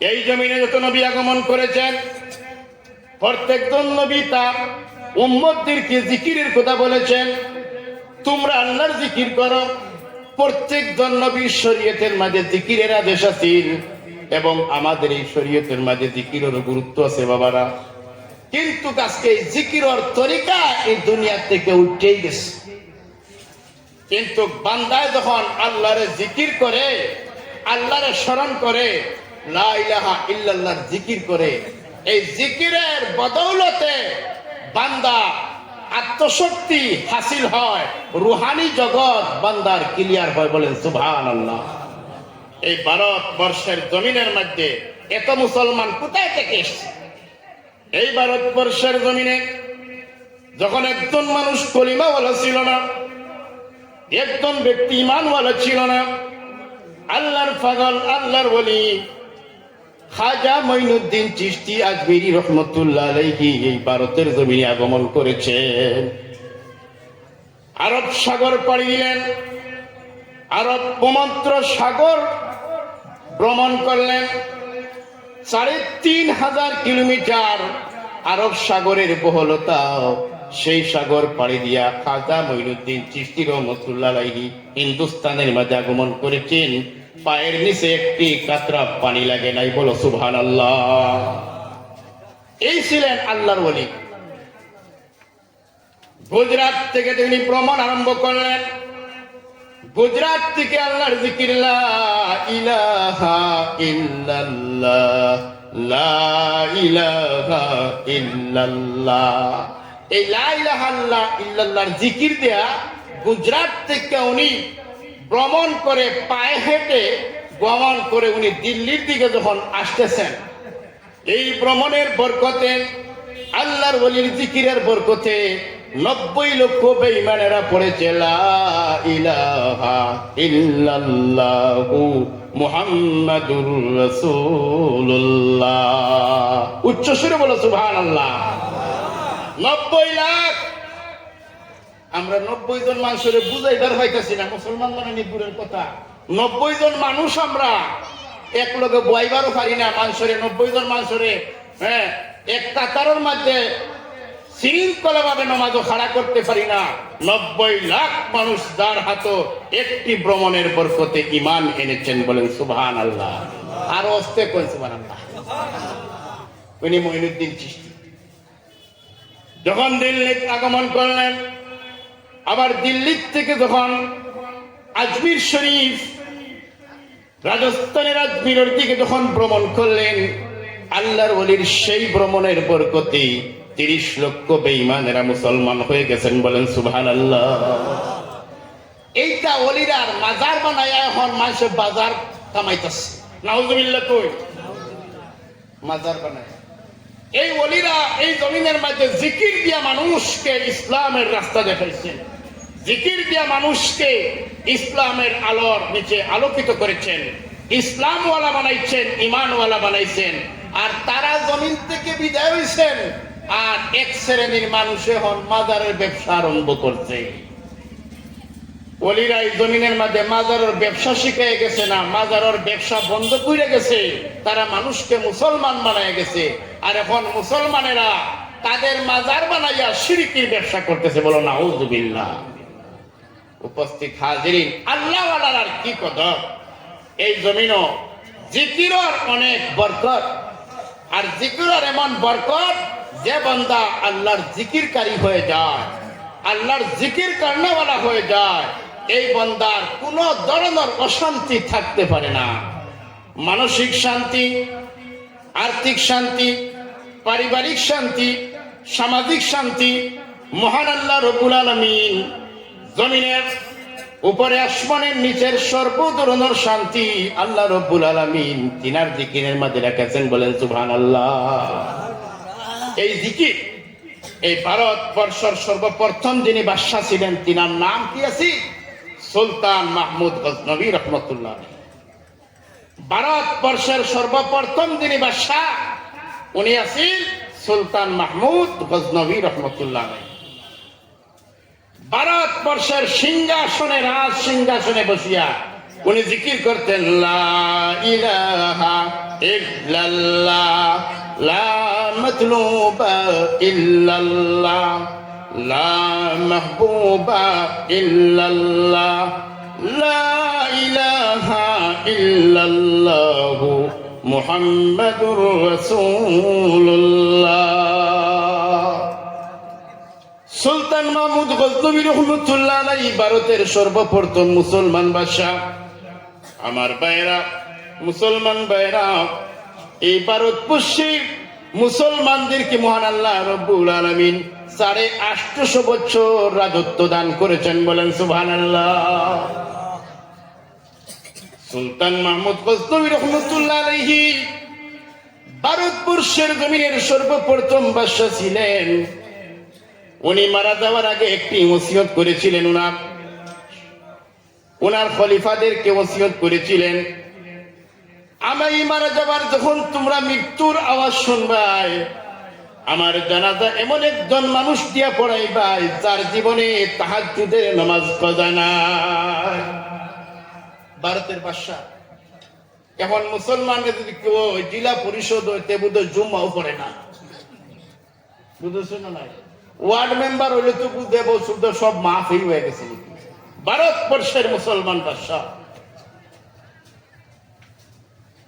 এই জমিনে যত নবী আগমন করেছেন প্রত্যেকজন নবী তার উম্মতদেরকে জিকিরের কথা বলেছেন, তোমরা আল্লাহর জিকির করো। প্রত্যেকজন নবীর শরীয়তের মাঝে জিকিরের আদেশ আছে এবং আমাদের এই শরীয়তের মাঝে জিকিরের গুরুত্ব আছে বাবারা। কিন্তু আজকে এই জিকিরের তরিকা এই দুনিয়া থেকে উঠেই গেছে। কিন্তু বান্দায় যখন আল্লাহরে জিকির করে, আল্লাহরে স্মরণ করে, লা ইলাহা ইল্লাল্লাহর জিকির করে, এই জিকিরের বদৌলতে বান্দা আত্মশক্তি হাসিল হয়, রুহানি জগৎ বান্দার ক্লিয়ার হয়। বলেন সুবহানাল্লাহ। এই ভারতবর্ষের জমিনের মধ্যে এত মুসলমান কোথায় থেকে এসছে? এই ভারতবর্ষের জমিনে যখন একজন মানুষ কলিমাওয়ালা ছিল না, একজন ব্যক্তি ইমানওয়ালা ছিল না, আল্লাহর পাগল, আল্লাহর ওলি খাজা মঈনুদ্দিন চিশতি আজমিরি রহমতুল্লাহ আলাইহি এই ভারতের জমিনে আগমন করেছেন। আরব সাগর পাড়ি দিলেন, আরব ভূমধ্য সাগর ভ্রমণ করলেন। ৩,৫০০ কিলোমিটার আরব সাগরের বহলতা। সেই সাগর পাড়ি দিয়া খাজা মঈনুদ্দিন চিশতি রহমতুল্লাহ আলাইহি হিন্দুস্তানের মাঝে আগমন করেছেন। পায়ের নিচে একটি কাতরা পানি লাগে নাই। বলো সুবহানাল্লাহ। এই ছিলেন আল্লাহর ওলি। গুজরাট থেকে তিনি ভ্রমণ আরম্ভ করলেন। গুজরাট থেকে আল্লাহর জিকির, লা ইলাহা ইল্লাল্লাহ, লা ইলাহা ইল্লাল্লাহ। এই লা ইলাহা ইল্লাল্লাহর জিকির দেয়া গুজরাট থেকে উনি ভ্রমণ করে, পায়ে হেঁটে ভ্রমণ করে উনি দিল্লির দিকে যখন আসতেছেন, এই ভ্রমণের বরকতে, আল্লাহর ওলির জিকিরের বরকতে ৯০ লক্ষ বেঈমানেরা পড়েছে লা ইলাহা ইল্লাল্লাহু মুহাম্মাদুর রাসূলুল্লাহ। উচ্চ সুরে বলো সুবহানাল্লাহ। ৯০ লাখ। আমরা ৯০ জন মানুষের বুঝাইবার হইতেছি না, মুসলমান মানে দূরের কথা। ৯০ জন মানুষ আমরা এক লগে বইবারও পারি না মানুষের। ৯০ জন মানুষের এক কাতারের মধ্যে শৃঙ্খলা ভাবে নামাজও খাড়া করতে পারি না। ৯০ লাখ মানুষ যার হাত একটি ভ্রমণের বরকতে ঈমান এনেছেন। বলেন সুবহানাল্লাহ। আর অস্তে কোন সুবহানাল্লাহ। উনি মঈনুদ্দিন চিশতি যখন দিল্লিতে আগমন করলেন, আবার দিল্লির থেকে যখন আজমির শরীফ, রাজস্থানের আজমিরের দিকে যখন ভ্রমণ করলেন, আল্লাহর ওলির সেই ভ্রমণের বরকতে ৩০ লক্ষ বেঈমানেরা মুসলমান হয়ে গেছেন। বলেন সুবহানাল্লাহ। এইটা ওলিরার মাজার বানায় এখন মানুষ বাজার কামাইতেছে। নাউজুবিল্লাহ। কই মাজার বানায়? এই ওলিরা এই জমিনের মধ্যে জিকির দিয়া মানুষকে ইসলামের রাস্তা দেখাইছেন, জিকির দিয়া মানুষকে ইসলামের আলোর নিচে আলোকিত করেছেন, ইসলামওয়ালা বানাইছেন, ইমানওয়ালা বানাইছেন। আর তারা জমিন থেকে বিদায় হয়েছেন, আর এক শ্রেণীর মানুষ এখন মাজারের ব্যবসা আরম্ভ করছে। ওলিরা এই জমিনের মধ্যে মাজারের ব্যবসা শিখে গেছে না, মাজারের ব্যবসা বন্ধ করে গেছে। তারা মানুষকে মুসলমান বানায় গেছে। আর এখন মুসলমানেরা তাদের মাজার বানাইয়া শিরকির ব্যবসা করতেছে। বলো নাউজুবিল্লাহ। উপস্থিত হাজিরিন, আল্লাহ ওয়ালার কি কদর। এই জমিনও জিকিরের অনেক বরকত। আর জিকিরের এমন বরকত, যে বান্দা আল্লাহর জিকিরকারী হয়ে যায়, আল্লাহর জিকির কর্ণওয়ালা হয়ে যায়, এই বান্দার কোন ধরনের অশান্তি থাকতে পারে না। মানসিক শান্তি, আর্থিক শান্তি, পারিবারিক শান্তি, সামাজিক শান্তি মহান আল্লাহ রব্বুল আলামিন জমিনের উপরে আসমানের নিচের সর্ব ধরনের শান্তি আল্লাহ রব্বুল আলামিন তিনার জিকিরের মধ্যে রেখেছেন। বলেন সুবহানাল্লাহ। এই জিকির, এই ভারতবর্ষের সর্বপ্রথম যিনি বাদশাহ ছিলেন, তিনার নাম কি আছে? সুলতান মাহমুদ গজনবী রহমতুল্লাহ। ভারতবর্ষের সর্বপ্রথম যিনি বাদশাহ, উনি আছেন সুলতান মাহমুদ গজনবী রহমতুল্লাহ। ভারতবর্ষের সিংহাসনে, রাজ সিংহাসনে বসিয়া উনি জিকির করতেন লা ইলাহা ইল্লাল্লাহ, লা মাতলুবা ইল্লাল্লাহ, লা মাহবুবা ইল্লাল্লাহ, লা ইলাহা ইল্লাল্লাহু মুহাম্মাদুর রাসূলুল্লাহ। সুলতান মাহমুদ গজনবী রহমতুল্লাহ আলাইহি ভারতের সর্বপ্রথম মুসলমান বাদশা। আমার ভাইরা, মুসলমান ভাইরা, এই ভারতবর্ষের মুসলমানদেরকে মহান আল্লাহ রব্বুল আলামিন 850 বছর রাজত্ব দান করেছেন, বলেন সুবহানাল্লাহ। সুলতান মাহমুদ গজনবী রহমতুল্লাহ আলাইহি ভারতবর্ষের জমিনের সর্বপ্রথম বাদশা ছিলেন। উনি মারা যাওয়ার আগে একটি ওসিয়ত করেছিলেন, ওনার খলিফাদেরকে ওসিয়ত করেছিলেন, আমি মারা যাবার যখন তোমরা মৃত্যুর আওয়াজ শুনবাই, আমার জানাজা এমন একজন মানুষ দিয়া পড়াইবাই যার জীবনে তাহাজ্জুদের নামাজ কাজা নাই। ভারতের বাদশা। এখন মুসলমানকে যদি কেউ জেলা পরিষদ হইতে বুধ জুম্মাও পড়ে না, বুঝেছো না? নাই ওয়ার্ড মেম্বার হইলে তো বুঝে বছর সব মাফি হয়ে গেছে। ভারতবর্ষের মুসলমান বাদশা।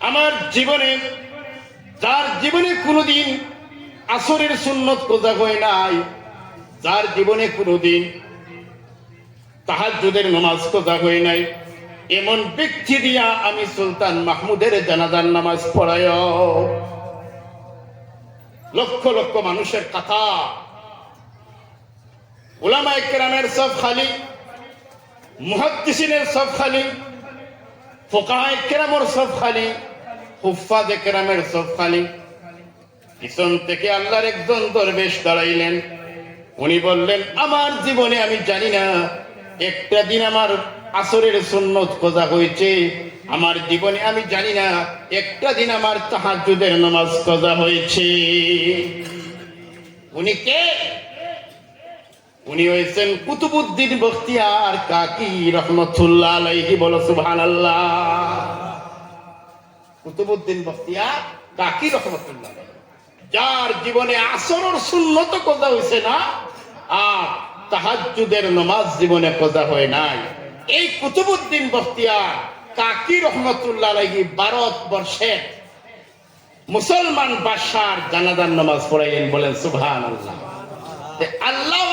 আমার জীবনে, যার জীবনে কোনোদিন আসরের সুন্নত কোজা হয় নাই, যার জীবনে কোনোদিন তাহাজ্জুদের নামাজ কোজা হয় নাই, এমন ব্যক্তি দিয়া আমি সুলতান মাহমুদের জানাজার নামাজ পড়ায়। লক্ষ লক্ষ মানুষের কথা, উলামায়ে কেরামের সব খালি, মুহাদ্দিসিনের সব খালি, ফুকাহায়ে কেরামের সব খালি, হুফাজে কেরামের সব খালি। পিছন থেকে আল্লাহর একজন দরবেশ দাঁড়াইলেন। উনি বললেন, আমার জীবনে আমি জানি না একটা দিন আমার আসরের সুন্নত কোজা হয়েছে, আমার জীবনে আমি জানি না একটা দিন আমার তাহাজ্জুদের নামাজ কোজা হয়েছে। উনি কে? উনি হয়েছেন কুতুবউদ্দিন বখতিয়ার কাকি রহমতুল্লাহ আলাইহি, বলো সুবহানাল্লাহ। কুতুবউদ্দিন বখতিয়ার কাকি রহমতুল্লাহ, যার জীবনে আসরের সুন্নত কোজা হয়েছে না, আর তাহাজ্জুদের নামাজ জীবনে কোজা হয় নাই। এই কুতুবউদ্দিন বখতিয়ার কাকি রহমতুল্লাহ আলাইহি ভারতবর্ষের মুসলমান বাদশার জানাজার নামাজ পড়াইলেন, বলেন সুবহানাল্লাহ। আল্লাহ